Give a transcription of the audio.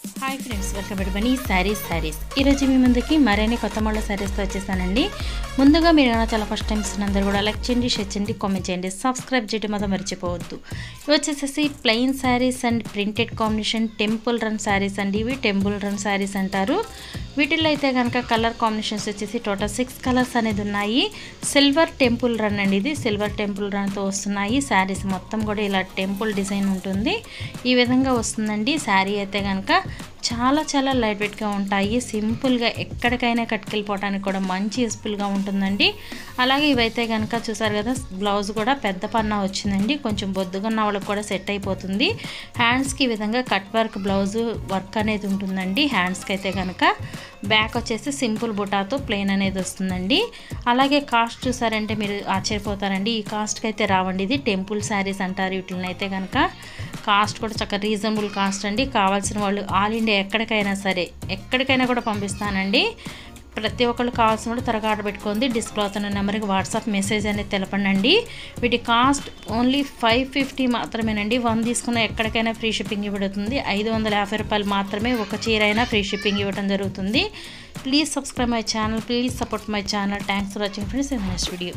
Hi friends, welcome to Bunny Sarees. ఈరోజు మీ ముందుకి మరిన్ని కొత్త మోడల్ సారీస్తో వచ్చేసానండి. ముందుగా మీరు ఏమైనా చాలా ఫస్ట్ టైమ్స్ అందరూ కూడా లైక్ చేయండి, షేర్ చేయండి, కామెంట్ చేయండి, సబ్స్క్రైబ్ చేయడం మాత్రం మర్చిపోవద్దు. ఇవి వచ్చేసేసి plain saris and printed combination temple run saris అండి. ఇవి టెంపుల్ రన్ శారీస్ అంటారు. వీటిల్లో అయితే కనుక కలర్ కాంబినేషన్స్ వచ్చేసి టోటల్ 6 కలర్స్ అనేది ఉన్నాయి. సిల్వర్ టెంపుల్ రన్ అండి, ఇది సిల్వర్ టెంపుల్ రన్తో వస్తున్నాయి. శారీస్ మొత్తం కూడా ఇలా టెంపుల్ డిజైన్ ఉంటుంది, ఈ విధంగా వస్తుందండి. శారీ అయితే కనుక చాలా లైట్ వెయిట్గా ఉంటాయి. సింపుల్గా ఎక్కడికైనా కట్టుకెళ్ళిపోవడానికి కూడా మంచి యూస్ఫుల్గా ఉంటుందండి. అలాగే ఇవైతే కనుక చూసారు కదా, బ్లౌజ్ కూడా పెద్ద పన్నా వచ్చిందండి. కొంచెం బొద్దుగా ఉన్న వాళ్ళకి కూడా సెట్ అయిపోతుంది. హ్యాండ్స్కి ఈ విధంగా కట్ వర్క్ బ్లౌజ్ వర్క్ అనేది ఉంటుందండి. హ్యాండ్స్కి అయితే కనుక బ్యాక్ వచ్చేసి సింపుల్ బుటాతో ప్లెయిన్ అనేది వస్తుందండి. అలాగే కాస్ట్ చూసారంటే మీరు ఆశ్చర్యపోతారండి. ఈ కాస్ట్కి అయితే రావండి, ఇది టెంపుల్ శారీస్ అంటారు. వీటిని అయితే కనుక కాస్ట్ కూడా చక్కగా రీజనబుల్ కాస్ట్ అండి. కావాల్సిన వాళ్ళు ఆల్ ఇండియా ఎక్కడికైనా సరే, ఎక్కడికైనా కూడా పంపిస్తానండి. ప్రతి ఒక్కళ్ళు కావాల్సిన వాళ్ళు త్వరగా ఆర్డర్ పెట్టుకుంది. డిస్ప్లే అవుతున్న నెంబర్కి వాట్సాప్ మెసేజ్ అనేది తెలపండి. వీటి కాస్ట్ ఓన్లీ 550 మాత్రమేనండి. 1 తీసుకున్న ఎక్కడికైనా ఫ్రీ షిప్పింగ్ ఇవ్వబడుతుంది. 550 రూపాయలు మాత్రమే ఒక చీర అయినా ఫ్రీ షిప్పింగ్ ఇవ్వడం జరుగుతుంది. Please subscribe my channel, please support my channel. Thanks for watching friends. In next video.